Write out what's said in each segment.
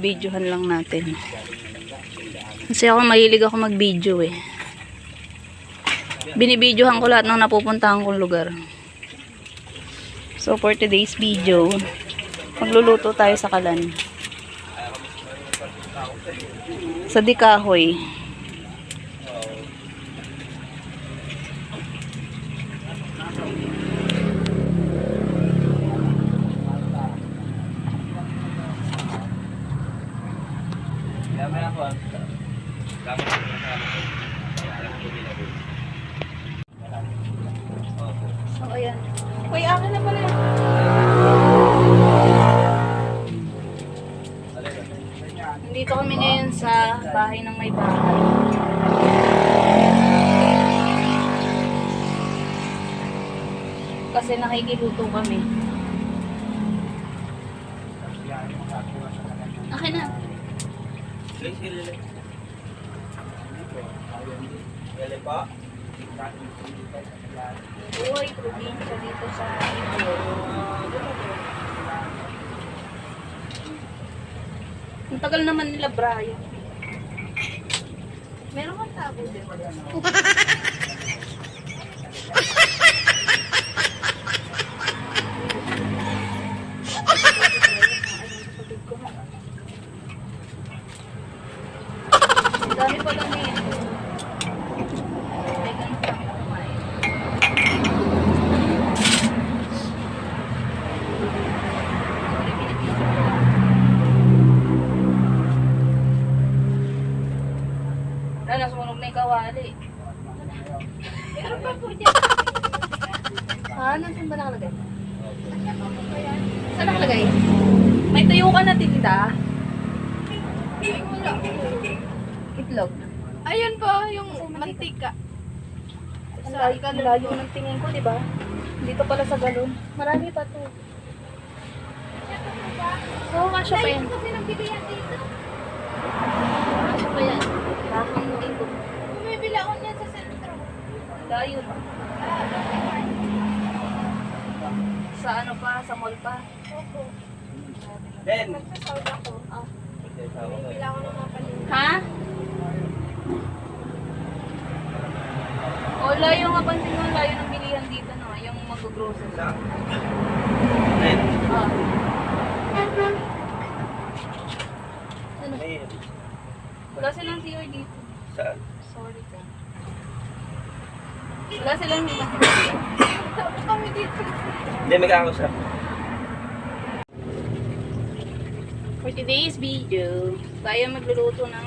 Bibidyohan lang natin. Kasi ako mahilig ako mag-video eh. Binibidyohan ko lahat ng napupuntahan kong lugar. So for today's video, magluluto tayo sa kalan. Sa Dikahoy. So, ayan. Uy, akin na pala. Nandito kami ngayon sa bahay ng may bahay. Kasi nakikiluto kami. Akin na. Uy, probinsya dito sa ito. Ang tagal naman nila, Brian. Meron kang tabo din. Ang dami pa lang eh. Nasunog na yung kawali. Meron pa po dyan. Ha? Nasaan ba nakalagay? Saan nakalagay? May tuyo ka na tinda. Ay, wala. Itlog. Ayun po, yung mantika. Ang layo ng tingin ko, di ba? Dito pala sa galon. Marami pa to. Oo, kasya pa yan. Kasi nagbili yan dito. Kasya pa yan. Bakang dito. Bumibili ako niyan sa sentro. Layo. Sa ano pa? Sa mall pa? Opo. Ben! Nagsasawa ako. Bumibili ako ng mga panin. Ha? O, layo nga pansin mo, layo ng bilihan dito, no? Yung mag-grocery. Ben! Ah. Ben! Wala silang CR dito. Saan? Sorry ka. Wala silang Tapos kami dito. Hindi, may kakausap. For today's video, tayo magluluto ng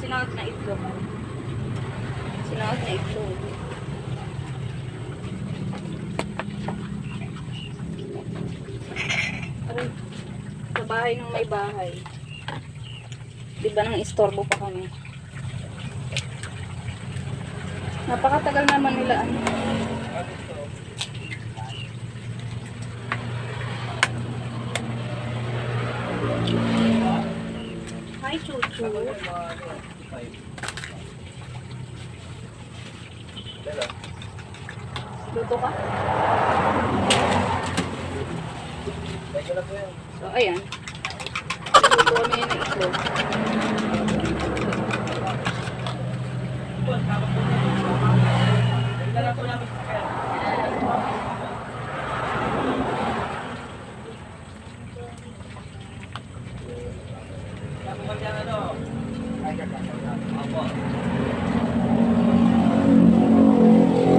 sinangag na itlog. Sinangag na itlog. Aray, sa bahay ng may bahay. Diba nang istorbo pa kami. Napakatagal naman nila ano. Hi, Chuchu. Luto ka? So, ayan. Luto kami ng itlog.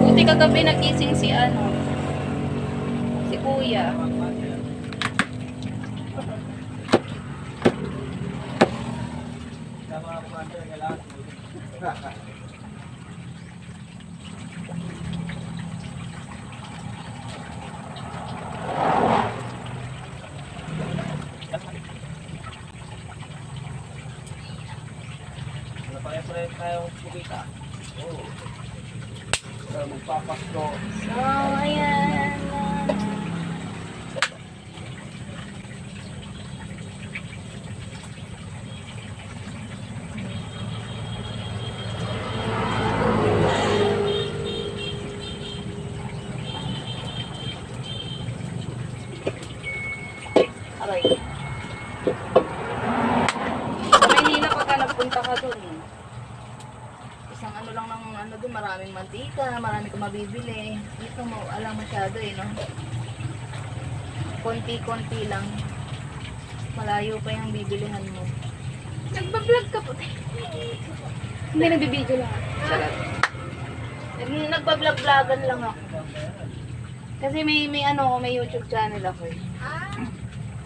Buti kagabi nagising si ano, kuya. Napakipre tayong kumita. Oo. Magpapasko. So, ayan. Aray. Maynila pagka nagpunta ka dun. Isang ano lang ng ano dun, maraming mantika, marami kang mabibili. Dito mo, alam masyado eh, no? Konti-konti lang. Malayo pa yung bibilihan mo. Nagbablog ka po. Hindi, nagbibideo lang. Sarap. Nagbablog-vlogan lang ako. Kasi may ano ko, may YouTube channel ako eh.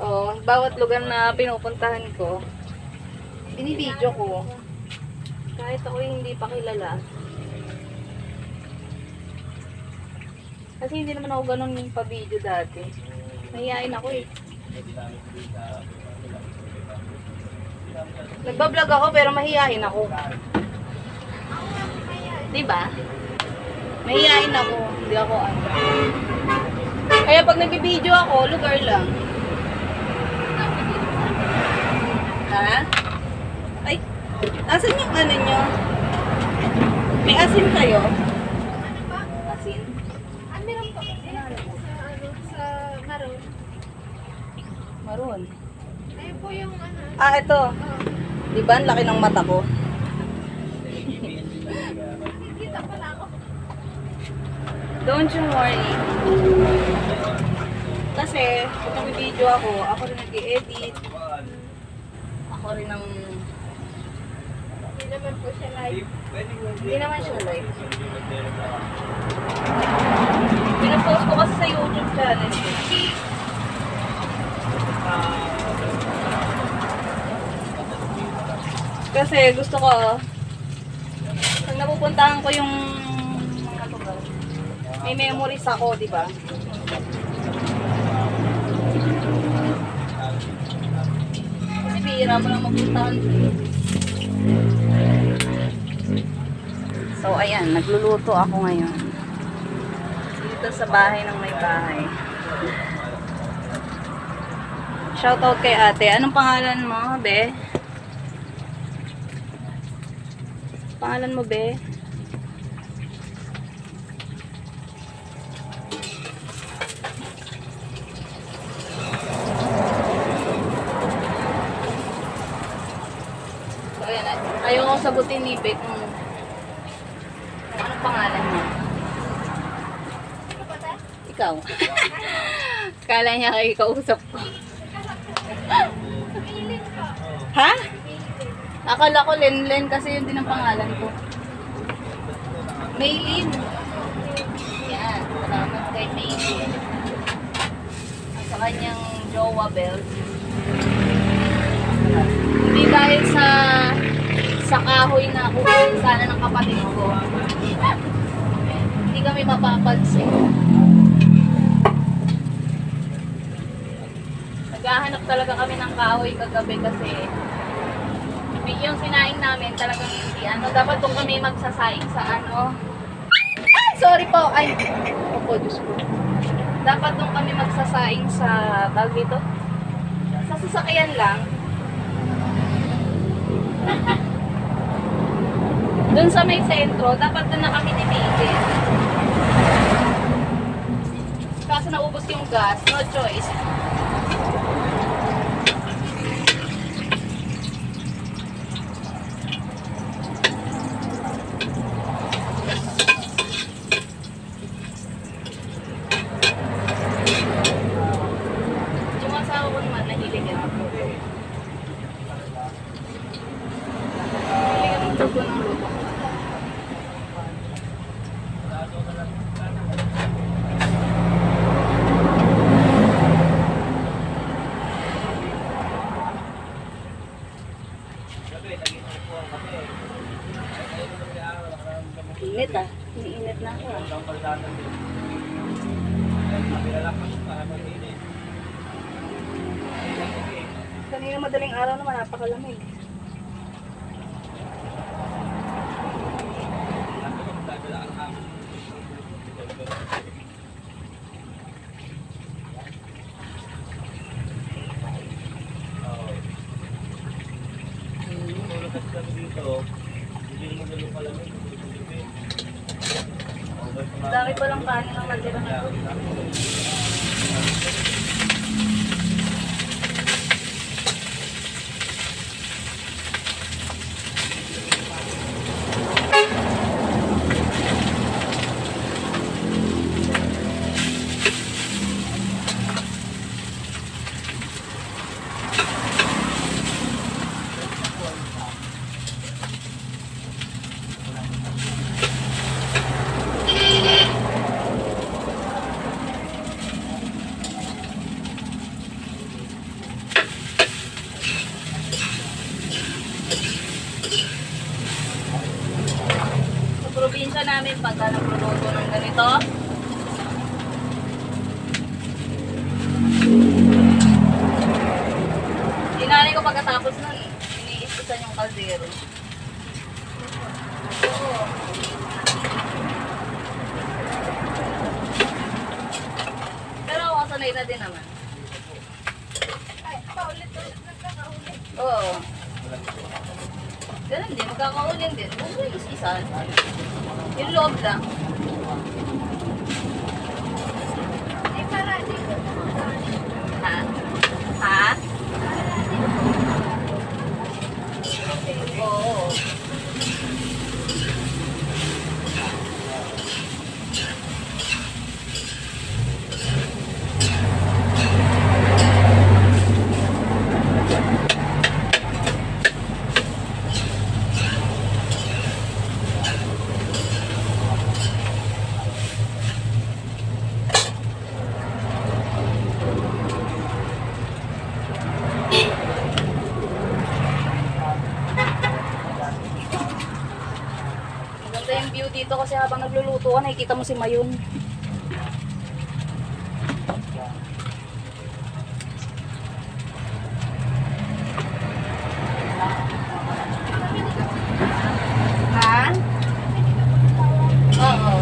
Oo, bawat lugar na pinupuntahan ko, binibideo ko. Kahit ako hindi pa kilala. Kasi hindi naman ako ganun yung pa-video dati. Mahihain ako eh. Nagbablog ako pero mahihain ako. Diba? Mahihain ako. Hindi ako ano. Kaya pag nagbibideo ako, lugar lang. Ha? Ay, asan yung ano nyo? May asin kayo? Asin? Meron po. Sa Maroon. Maroon. Ayun po yung ano. Ah, ito. Di ba? Ang laki ng mata ko. Kita pala ako. Don't you worry. Kasi, pag nag-video ako rin nag-i-edit. Ako rin ang... Hindi naman po siya live. Hindi naman siya live. Pinapost ko kasi sa YouTube channel. Kasi gusto ko, pag napupuntahan ko yung mga lugar, may memories ako, di ba? Kasi bihira mo lang mapuntahan. So, ayan, nagluluto ako ngayon. Dito sa bahay ng may bahay. Shoutout kay ate. Anong pangalan mo, be? Pangalan mo, be? So, ayan. Ayaw ko sagutin ni Be kung anong pangalan mo. Ikaw. Kala niya kayo kausap ko. Ha? Akala ko Lenlen kasi yun din ang pangalan ko. Maylin. Yan. Salamat kay Maylin. At sa kanyang jowa Bel. Hindi dahil sa kahoy na kukunin sana ng kapatid ko. Hindi kami mapapansin. Naghahanap talaga kami ng kahoy kagabi kasi yung sinaing namin talagang hindi dapat kung kami magsasaing sa ano. Ay, sorry po. Ay, opo, Diyos ko. Dapat kung kami magsasaing sa tawag dito. Sa sasakyan lang. Doon sa may sentro, dapat doon na kami nimigil. Kaso naubos yung gas, no choice. Yung asawa ko naman, nahilig yan ako. Nahilig ang tugo ng luto. Kanina madaling araw naman, napakalamig. Dami pa lang kanin ang natira na to. Sa probinsya namin, pagka nagluluto ng ganito, dinanay ko pagkatapos nun, iniispisan yung kaldero. Oo. Pero ako sanay na din naman. Ay, paulit-ulit nagkakaulit. Oo. Ganun din, magkakaulin din. Huwag mo is-isan. Yung loob lang. Ay, para di ko Ha? Ha? Oo. Maganda yung view dito kasi habang nagluluto ka, nakikita mo si Mayon. Ha? Oo.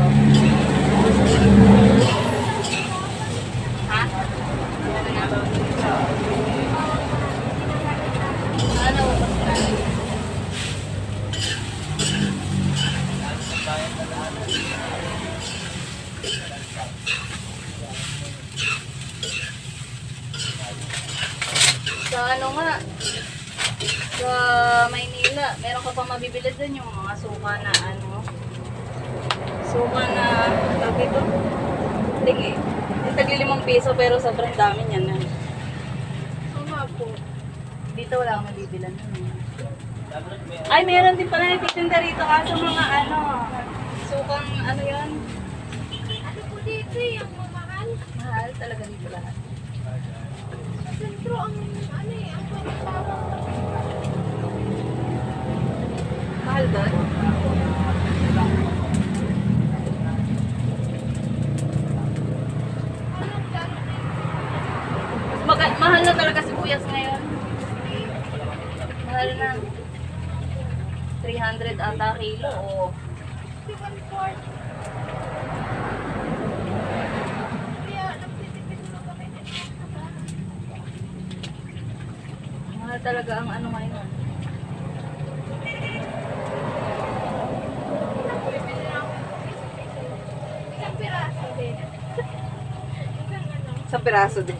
Ha? Ano? Sa ano nga, sa Maynila, meron ka pang mabibili dun yung mga suka na ano, suka na, tawag ito? Sige, yung tagli 5 piso pero sobrang dami niyan na. sumapo. Dito wala akong mabibilan. Ay, meron din pala nagtitinda rito kaso mga ano, sukang ano yan, Ano po dito yung mamahal? mahal talaga dito lahat. Sa sentro ang ano eh, ang panitawang. Mahal doon? Anong lalo din? Mahal na talaga sibuyas ngayon. Mahal na. 300 ata kilo o 1/4. Kaya nagtitipid mo kami dito. mahal talaga ang ano ngayon. Bibili na ako ng isang piraso din. Isang ano. Isang piraso din.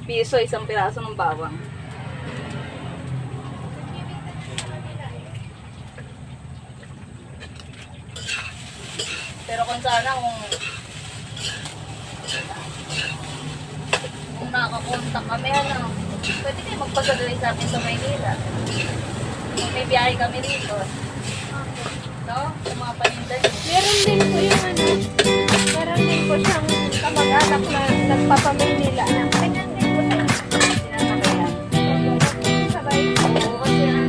Piso, isang piraso ng bawang. Pero kung sana kung nakakontak kami, ano, pwede kayo magpasadali sa atin sa Maynila. Kung may biyahe kami dito. No? Sa mga paninda niyo. Meron din po yung ano, meron din po siyang kamag-anak na nagpapamaynila na. Ganyan din po sa Sinasakayan. sabay. Oo, kasi ano,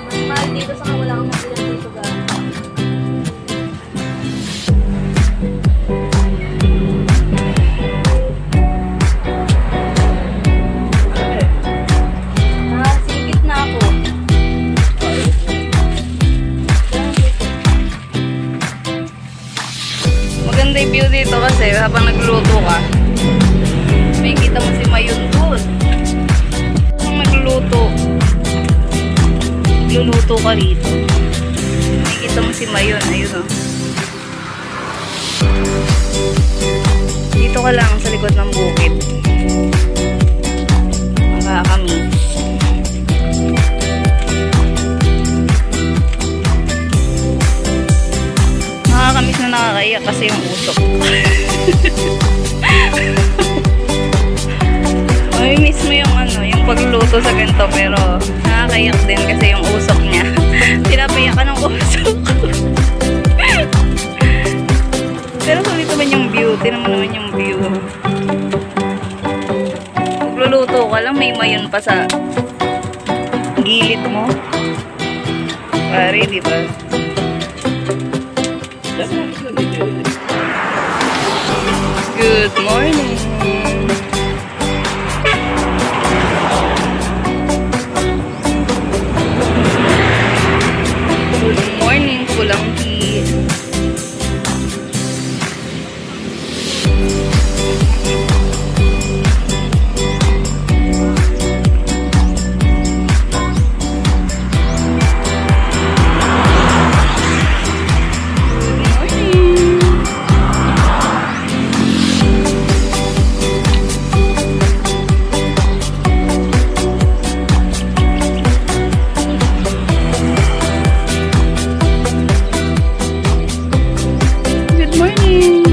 mas mahal dito sa wala kang mabilang dito gano'n. kasi habang nagluluto ka, may kita mo si Mayon doon. Habang nagluluto, luluto ka rito. May kita mo si Mayon, ayun o. Dito ka lang sa likod ng bukid. Makakamiss. Nakakamiss na nakakaiyak kasi yung usok. Miss mo yung yung pagluluto sa ganito pero nakakaiyak din kasi yung usok niya. Pinapayak ka ng usok. Pero sulit naman yung view. Tinan mo naman yung view. Magluluto ka lang, may mayon pa sa gilid mo. Pare, di ba? Good morning. Good morning, Pulang Tea. Good morning.